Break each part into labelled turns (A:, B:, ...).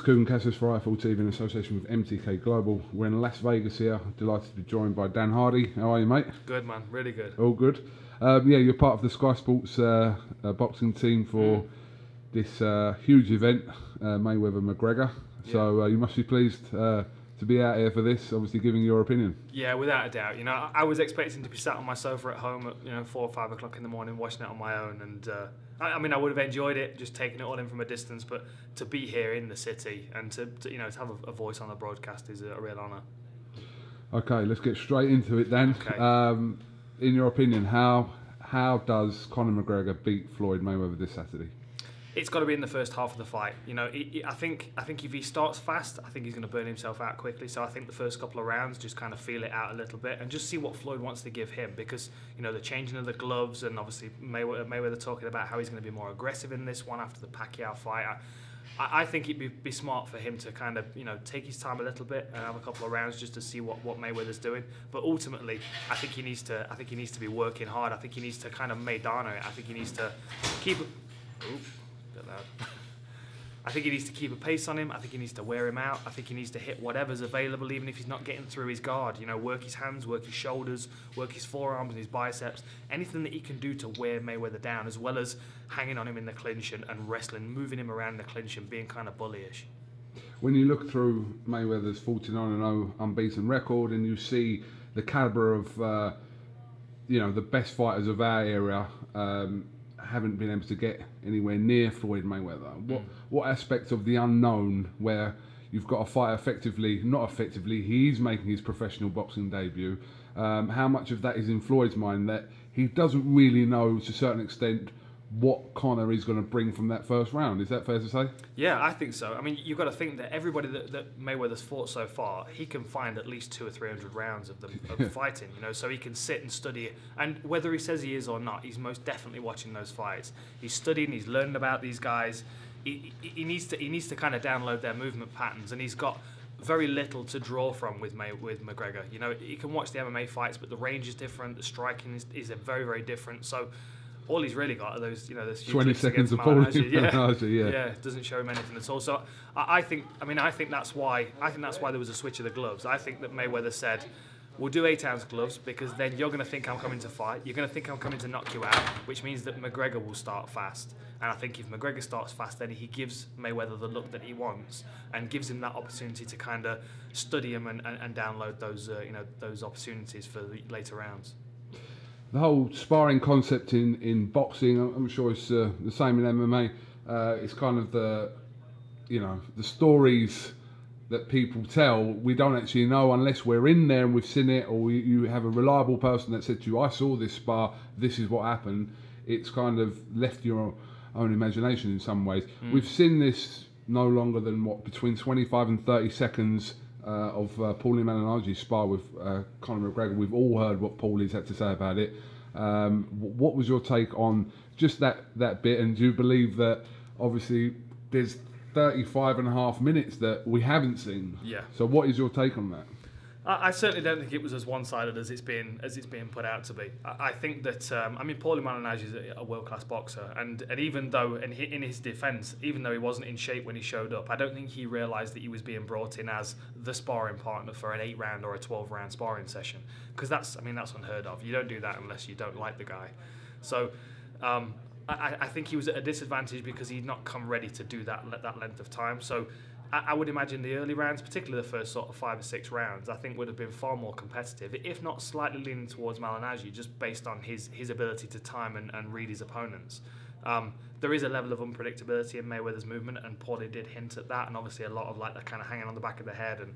A: KUGAN, CASSIUS for IFL TV in association with MTK Global. We're in Las Vegas here. Delighted to be joined by Dan Hardy. How are you, mate?
B: Good, man. Really good.
A: All good. Yeah, you're part of the Sky Sports boxing team for this huge event, Mayweather McGregor. Yeah. So you must be pleased to be out here for this, obviously giving your opinion.
B: Yeah, without a doubt. You know, I was expecting to be sat on my sofa at home at 4 or 5 o'clock in the morning watching it on my own, and I mean I would have enjoyed it just taking it all in from a distance, but to be here in the city and to have a voice on the broadcast is a real honour.
A: Okay, let's get straight into it then. Okay. In your opinion, how does Conor McGregor beat Floyd Mayweather this Saturday?
B: It's got to be in the first half of the fight. You know, I think if he starts fast, I think he's going to burn himself out quickly. So I think the first couple of rounds, just kind of feel it out a little bit and just see what Floyd wants to give him, because the changing of the gloves and obviously Mayweather talking about how he's going to be more aggressive in this one after the Pacquiao fight. I think it'd be smart for him to kind of take his time a little bit and have a couple of rounds just to see what Mayweather's doing. But ultimately, I think he needs to be working hard. I think he needs to kind of Maidana it. I think he needs to keep. I think he needs to keep a pace on him. I think he needs to wear him out. I think he needs to hit whatever's available, even if he's not getting through his guard. Work his hands, work his shoulders, work his forearms and his biceps. Anything that he can do to wear Mayweather down, as well as hanging on him in the clinch and wrestling, moving him around in the clinch and being kind of bullyish.
A: When you look through Mayweather's 49-0 unbeaten record and you see the calibre of the best fighters of our era, haven't been able to get anywhere near Floyd Mayweather. What aspect of the unknown, where you've got a fighter not effectively, he's making his professional boxing debut, how much of that is in Floyd's mind that he doesn't really know to a certain extent what Conor is going to bring from that first round? Is that fair to say?
B: Yeah, I think so. I mean, you've got to think that everybody that Mayweather's fought so far, he can find at least 200 or 300 rounds of them fighting. So he can sit and study it. And whether he says he is or not, he's most definitely watching those fights. He's studying. He's learning about these guys. He needs to kind of download their movement patterns, and he's got very little to draw from with McGregor. You can watch the MMA fights, but the range is different. The striking is very, very different. So all he's really got are those
A: 20 seconds of pulling.
B: Yeah, doesn't show him anything at all. So I think that's why there was a switch of the gloves. I think that Mayweather said, "We'll do 8-ounce gloves because then you're going to think I'm coming to fight. You're going to think I'm coming to knock you out," which means that McGregor will start fast. And I think if McGregor starts fast, then he gives Mayweather the look that he wants and gives him that opportunity to kind of study him and download those opportunities for the later rounds.
A: The whole sparring concept in boxing, I'm sure it's the same in MMA. It's kind of the stories that people tell. We don't actually know unless we're in there and we've seen it, or you have a reliable person that said to you, "I saw this spar. This is what happened." It's kind of left your own imagination in some ways. We've seen this no longer than between 25 and 30 seconds. Of Paulie Malignaggi's spar with Conor McGregor. We've all heard what Paulie's had to say about it. What was your take on just that bit, and do you believe that obviously there's 35.5 minutes that we haven't seen?
B: Yeah.
A: So what is your take on that?
B: I certainly don't think it was as one-sided as it's being put out to be. I think that Paulie Malignaggi is a world-class boxer, and even though in his defence, even though he wasn't in shape when he showed up, I don't think he realised that he was being brought in as the sparring partner for an 8-round or a 12-round sparring session, because that's unheard of. You don't do that unless you don't like the guy. So I think he was at a disadvantage because he'd not come ready to do that length of time. So I would imagine the early rounds, particularly the first sort of 5 or 6 rounds, I think would have been far more competitive, if not slightly leaning towards Malignaggi, just based on his ability to time and read his opponents. There is a level of unpredictability in Mayweather's movement, and Paulie did hint at that, and obviously a lot of that kind of hanging on the back of the head and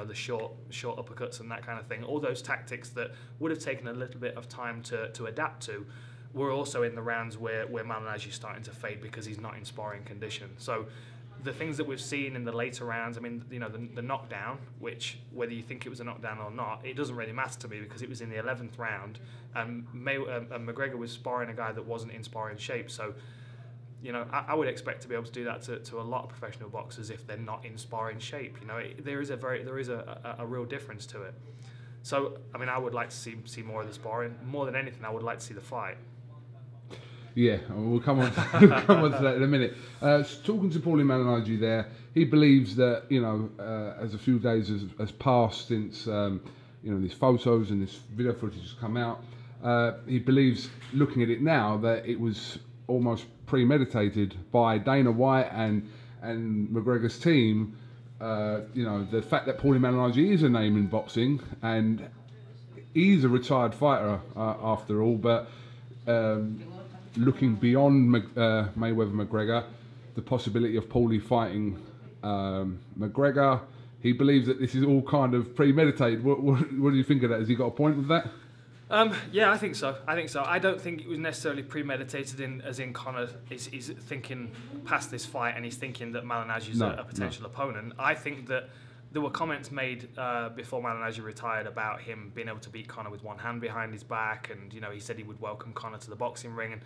B: the short uppercuts and that kind of thing. All those tactics that would have taken a little bit of time to adapt to were also in the rounds where Malignaggi is starting to fade because he's not in sparring condition. So the things that we've seen in the later rounds, the knockdown, which whether you think it was a knockdown or not, it doesn't really matter to me because it was in the 11th round, and McGregor was sparring a guy that wasn't in sparring shape. So, I would expect to be able to do that to a lot of professional boxers if they're not in sparring shape. There is a real difference to it. So, I would like to see more of the sparring. More than anything, I would like to see the fight.
A: Yeah, we'll come on to, come on to that in a minute. Talking to Paulie Malignaggi there, he believes that, you know, as a few days has passed since, you know, these photos and this video footage has come out, he believes, looking at it now, that it was almost premeditated by Dana White and McGregor's team. You know, the fact that Paulie Malignaggi is a name in boxing and he's a retired fighter after all, but looking beyond Mayweather-McGregor, the possibility of Paulie fighting McGregor, he believes that this is all kind of premeditated. What do you think of that? Has he got a point with that?
B: Yeah, I think so. I don't think it was necessarily premeditated as in Conor is thinking past this fight and he's thinking that Malignaggi's a potential opponent. I think that there were comments made before Malignaggi retired about him being able to beat Conor with one hand behind his back, and you know, he said he would welcome Conor to the boxing ring, and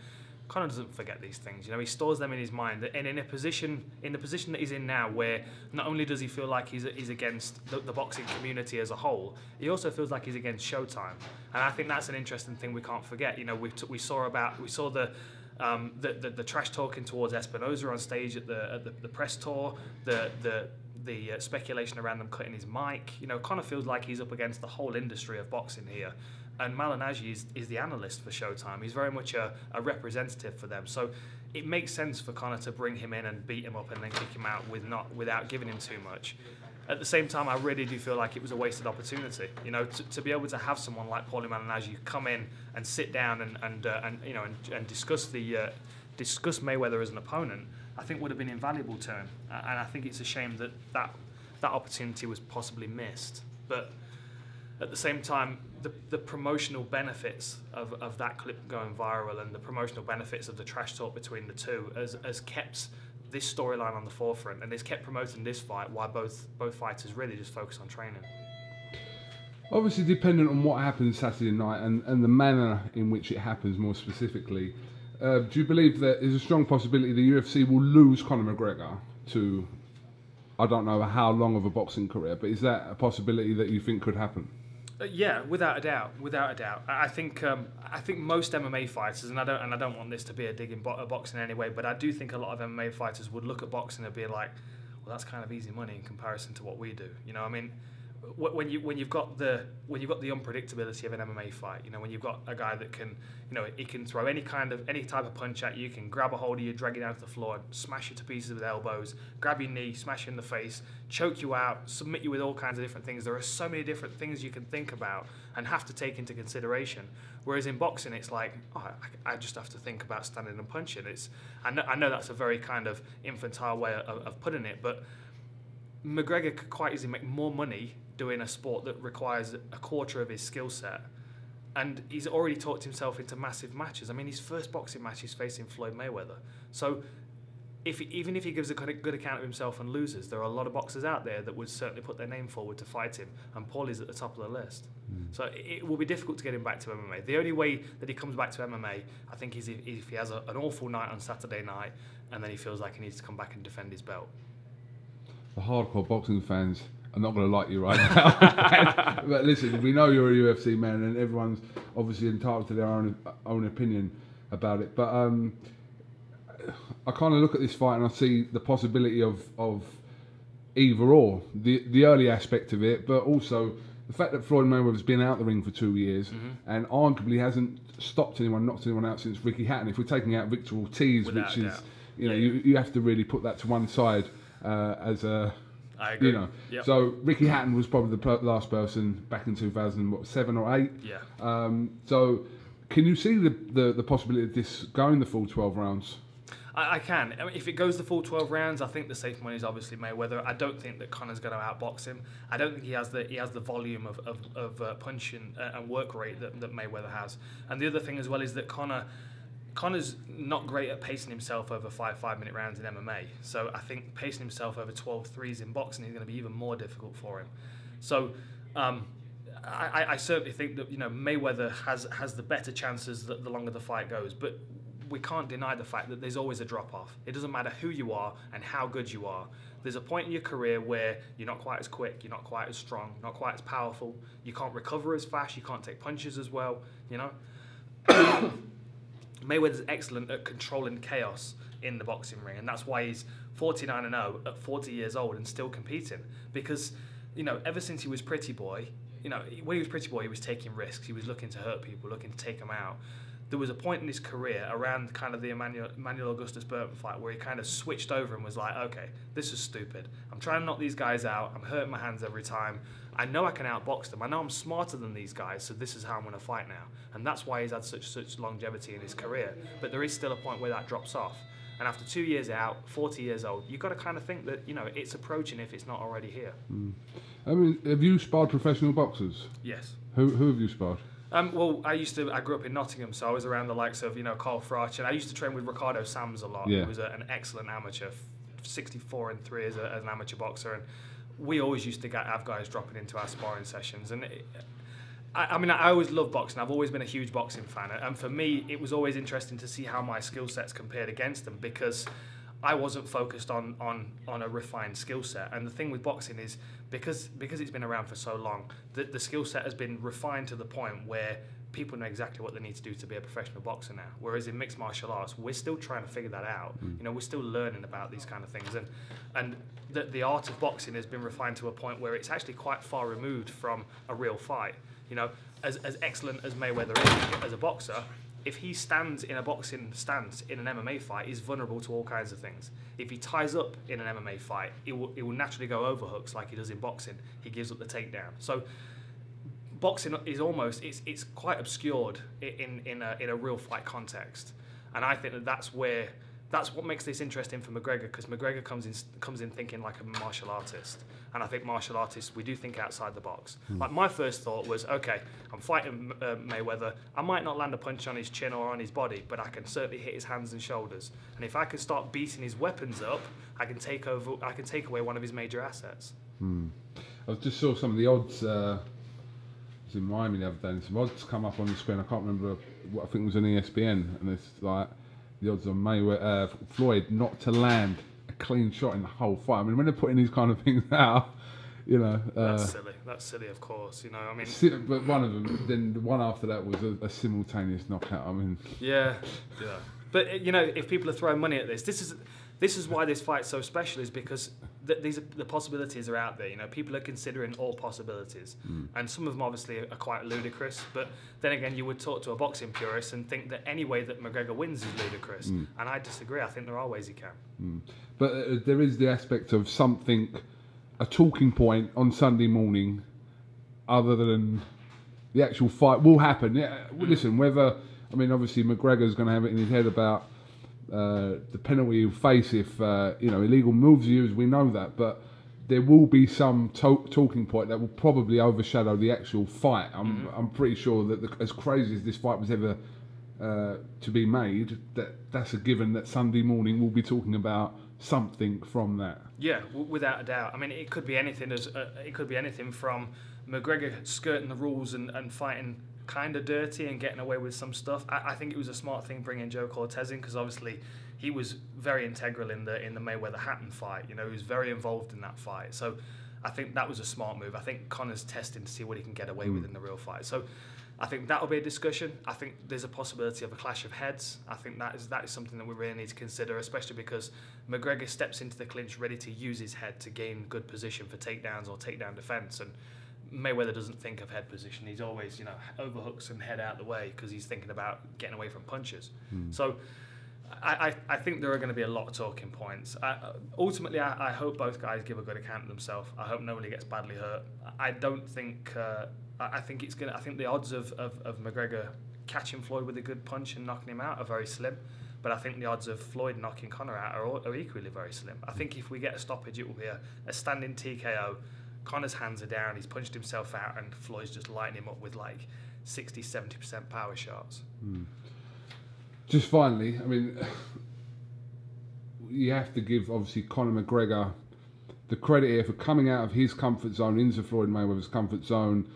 B: Conor doesn't forget these things. You know, he stores them in his mind, and in the position that he's in now, where not only does he feel like he's against the boxing community as a whole, he also feels like he's against Showtime, and I think that's an interesting thing we can't forget. You know, we saw the trash talking towards Espinosa on stage at the press tour, the speculation around them cutting his mic. You know, Conor feels like he's up against the whole industry of boxing here. And Malignaggi is the analyst for Showtime. He's very much a representative for them. So it makes sense for Conor to bring him in and beat him up and then kick him out without giving him too much. At the same time, I really do feel like it was a wasted opportunity. You know, to be able to have someone like Paulie Malignaggi come in and sit down and discuss Mayweather as an opponent, I think would have been invaluable to him. And I think it's a shame that opportunity was possibly missed. But at the same time, the promotional benefits of that clip going viral and the promotional benefits of the trash talk between the two has kept this storyline on the forefront, and it's kept promoting this fight while both fighters really just focus on training.
A: Obviously, dependent on what happens Saturday night and the manner in which it happens more specifically, do you believe that there's a strong possibility the UFC will lose Conor McGregor to, I don't know how long of a boxing career, but is that a possibility that you think could happen?
B: Yeah, without a doubt. I think most MMA fighters, and I don't want this to be a dig in boxing in any way, but I do think a lot of MMA fighters would look at boxing and be like, well, that's kind of easy money in comparison to what we do. You know, I mean, when you've got the unpredictability of an MMA fight, you know, when you've got a guy that can, you know, he can throw any type of punch at you, can grab a hold of you, drag you down to the floor, smash you to pieces with elbows, grab your knee, smash you in the face, choke you out, submit you with all kinds of different things. There are so many different things you can think about and have to take into consideration. Whereas in boxing, it's like, oh, I just have to think about standing and punching. I know that's a very kind of infantile way of putting it, but McGregor could quite easily make more money doing a sport that requires a quarter of his skill set, and he's already talked himself into massive matches. I mean, his first boxing match he's facing Floyd Mayweather. So even if he gives a good account of himself and loses, there are a lot of boxers out there that would certainly put their name forward to fight him, and Paulie's at the top of the list. So it will be difficult to get him back to MMA. The only way that he comes back to MMA, I think, is if he has an awful night on Saturday night and then he feels like he needs to come back and defend his belt.
A: The hardcore boxing fans are not going to like you right now. But listen, we know you're a UFC man, and everyone's obviously entitled to their own opinion about it. But I kind of look at this fight and I see the possibility of either or, the early aspect of it, but also the fact that Floyd Mayweather's been out the ring for 2 years and arguably hasn't knocked anyone out since Ricky Hatton. If we're taking out Victor Ortiz, which is, you know, you have to really put that to one side as a,
B: I agree.
A: You know. Yep. So Ricky Hatton was probably the last person back in 2007 or 8.
B: Yeah.
A: So can you see the possibility of this going the full 12 rounds?
B: I can. I mean, if it goes the full 12 rounds, I think the safe money is obviously Mayweather. I don't think that Conor's going to outbox him. I don't think he has the volume of punch and work rate that Mayweather has. And the other thing as well is that Conor's not great at pacing himself over 5-minute rounds in MMA. So I think pacing himself over 12 threes in boxing is going to be even more difficult for him. So I certainly think that, you know, Mayweather has the better chances the longer the fight goes. But we can't deny the fact that there's always a drop-off. It doesn't matter who you are and how good you are. There's a point in your career where you're not quite as quick, you're not quite as strong, not quite as powerful. You can't recover as fast, you can't take punches as well, you know? Mayweather's excellent at controlling chaos in the boxing ring, and that's why he's 49-0 at 40 years old and still competing. Because, you know, ever since he was Pretty Boy, you know, when he was Pretty Boy, he was taking risks. He was looking to hurt people, looking to take them out. There was a point in his career around kind of the Emmanuel Augustus Burton fight where he kind of switched over and was like, okay, this is stupid. I'm trying to knock these guys out. I'm hurting my hands every time. I know I can outbox them. I know I'm smarter than these guys, so this is how I'm going to fight now. And that's why he's had such longevity in his career. But there is still a point where that drops off. And after 2 years out, 40 years old, you've got to kind of think that, you know, it's approaching if it's not already here.
A: I mean, have you sparred professional boxers?
B: Yes.
A: Who have you sparred?
B: Well, I grew up in Nottingham, so I was around the likes of, you know, Carl Frach, and I used to train with Ricardo Sams a lot.
A: Yeah.
B: He was an excellent amateur, 64-3 as an amateur boxer, and we always used to have guys dropping into our sparring sessions. And I mean, I always loved boxing. I've always been a huge boxing fan, and for me, it was always interesting to see how my skill sets compared against them, because I wasn't focused on a refined skill set. And the thing with boxing is, because it's been around for so long, the skill set has been refined to the point where people know exactly what they need to do to be a professional boxer now. Whereas in mixed martial arts, we're still trying to figure that out. You know, we're still learning about these kind of things. And the art of boxing has been refined to a point where it's actually quite far removed from a real fight. You know, as excellent as Mayweather is as a boxer, if he stands in a boxing stance in an MMA fight, he's vulnerable to all kinds of things. If he ties up in an MMA fight, it will naturally go overhooks like he does in boxing. He gives up the takedown. So boxing is almost, it's quite obscured in a real fight context. And I think that's what makes this interesting for McGregor, because McGregor comes in thinking like a martial artist. And I think martial artists, we do think outside the box. Like, my first thought was, okay, I'm fighting Mayweather. I might not land a punch on his chin or on his body, but I can certainly hit his hands and shoulders. And if I can start beating his weapons up, I can take away one of his major assets.
A: I just saw some of the odds. I was in Miami the other day, and some odds come up on the screen. I can't remember what, I think it was on ESPN, and it's like the odds on Floyd not to land a clean shot in the whole fight. I mean, when they're putting these kind of things out, you know,
B: that's silly. That's silly, of course. You know, I mean,
A: but one of them, then the one after that was a simultaneous knockout. I mean,
B: yeah. But you know, if people are throwing money at this is why this fight's so special, is because the possibilities are out there. You know, people are considering all possibilities, and some of them obviously are quite ludicrous. But then again, you would talk to a boxing purist and think that any way that McGregor wins is ludicrous, and I disagree. I think there are ways he can.
A: But there is the aspect of something, a talking point on Sunday morning, other than the actual fight will happen. Yeah, listen, whether, I mean, obviously McGregor's going to have it in his head about the penalty he'll face if you know, illegal moves used. We know that, but there will be some talking point that will probably overshadow the actual fight. I'm pretty sure that as crazy as this fight was ever to be made, that's a given that Sunday morning we'll be talking about something from that.
B: Yeah, without a doubt. I mean, it could be anything. It could be anything from McGregor skirting the rules and fighting kind of dirty and getting away with some stuff. I think it was a smart thing bringing Joe Cortez in, because obviously he was very integral in the Mayweather Hatton fight. You know, he was very involved in that fight. So I think that was a smart move. I think Conor's testing to see what he can get away with in the real fight. So I think that'll be a discussion. I think there's a possibility of a clash of heads. I think that is something that we really need to consider, especially because McGregor steps into the clinch ready to use his head to gain good position for takedowns or takedown defense, and Mayweather doesn't think of head position. He's always, you know, overhooks and head out the way because he's thinking about getting away from punches. So I think there are going to be a lot of talking points. Ultimately, I hope both guys give a good account of themselves. I hope nobody gets badly hurt. I don't think. I think it's gonna. I think the odds of McGregor catching Floyd with a good punch and knocking him out are very slim. But I think the odds of Floyd knocking Conor out are equally very slim. I think if we get a stoppage, it will be a standing TKO. Conor's hands are down, he's punched himself out, and Floyd's just lighting him up with like 60-70% power shots.
A: Just finally, I mean, you have to give obviously Conor McGregor the credit here for coming out of his comfort zone into Floyd Mayweather's comfort zone.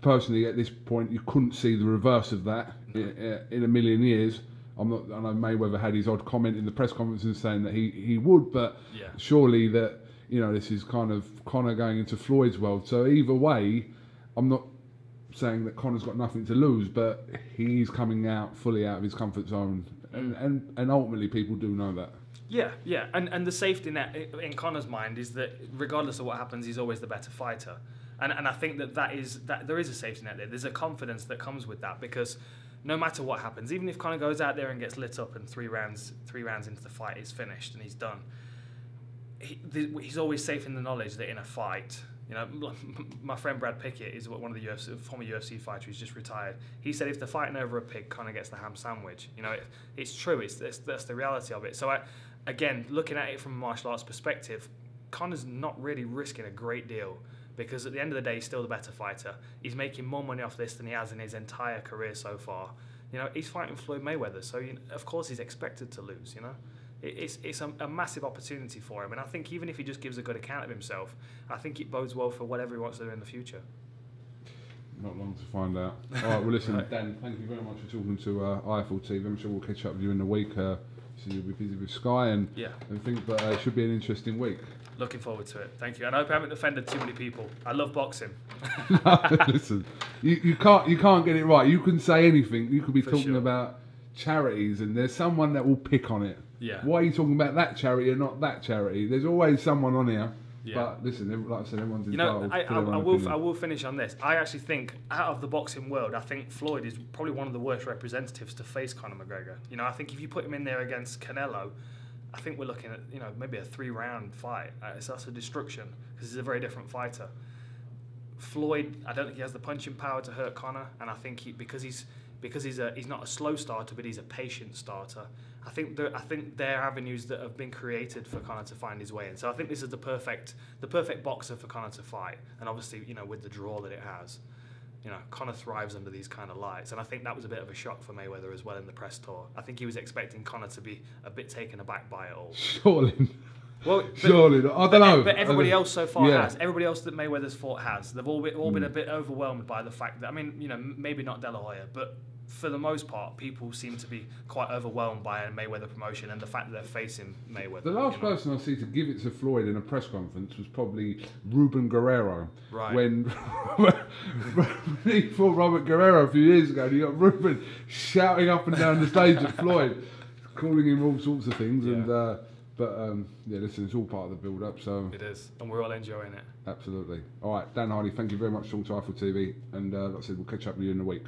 A: Personally, at this point, you couldn't see the reverse of that in a million years. I know Mayweather had his odd comment in the press conferences saying that he would, but surely that, you know, this is kind of Conor going into Floyd's world. So either way, I'm not saying that Conor's got nothing to lose, but he's coming out fully out of his comfort zone, and ultimately people do know that.
B: Yeah, and the safety net in Conor's mind is that regardless of what happens, he's always the better fighter, and I think that there is a safety net there. There's a confidence that comes with that, because no matter what happens, even if Conor goes out there and gets lit up and three rounds into the fight is finished and he's done, he's always safe in the knowledge that in a fight, you know, my friend Brad Pickett is one of the former UFC fighter who's just retired. He said if they're fighting over a pig, Conor gets the ham sandwich. You know, it's true. That's the reality of it. So again, looking at it from a martial arts perspective, Conor's not really risking a great deal, because at the end of the day, he's still the better fighter. He's making more money off this than he has in his entire career so far. You know, he's fighting Floyd Mayweather, so of course he's expected to lose. You know, it's a massive opportunity for him, and I think even if he just gives a good account of himself, I think it bodes well for whatever he wants to do in the future.
A: Not long to find out. All right, well listen, Dan, thank you very much for talking to IFL TV. I'm sure we'll catch up with you in the week. So you'll be busy with Sky and think, but it should be an interesting week.
B: Looking forward to it. Thank you. And I hope I haven't offended too many people. I love boxing.
A: No, listen, you can't get it right. You can say anything. You could be talking about charities, and there's someone that will pick on it.
B: Yeah.
A: Why are you talking about that charity and not that charity? There's always someone on here.
B: Yeah.
A: But listen, like I said, everyone's
B: entitled. I will finish on this. I actually think, out of the boxing world, I think Floyd is probably one of the worst representatives to face Conor McGregor. You know, I think if you put him in there against Canelo, I think we're looking at, you know, maybe a 3-round fight. That's a destruction, because he's a very different fighter. Floyd, I don't think he has the punching power to hurt Conor, and I think because he's not a slow starter, but he's a patient starter. I think there are avenues that have been created for Conor to find his way in. So I think this is the perfect boxer for Conor to fight, and obviously, you know, with the draw that it has. You know, Conor thrives under these kind of lights, and I think that was a bit of a shock for Mayweather as well in the press tour. I think he was expecting Conor to be a bit taken aback by it all.
A: Surely.
B: Well,
A: surely not. I don't know.
B: But everybody else so far has. Everybody else that Mayweather's fought has. They've all been a bit overwhelmed by the fact that, I mean, you know, maybe not De La Hoya, but for the most part, people seem to be quite overwhelmed by a Mayweather promotion and the fact that they're facing Mayweather.
A: The last person I see to give it to Floyd in a press conference was probably Ruben Guerrero.
B: Right.
A: When he fought Robert Guerrero a few years ago, and you got Ruben shouting up and down the stage at Floyd, calling him all sorts of things. Yeah. Yeah, listen, it's all part of the build-up. So
B: it is, and we're all enjoying it.
A: Absolutely. All right, Dan Hardy, thank you very much for talking to IFL TV, and like I said, we'll catch up with you in a week.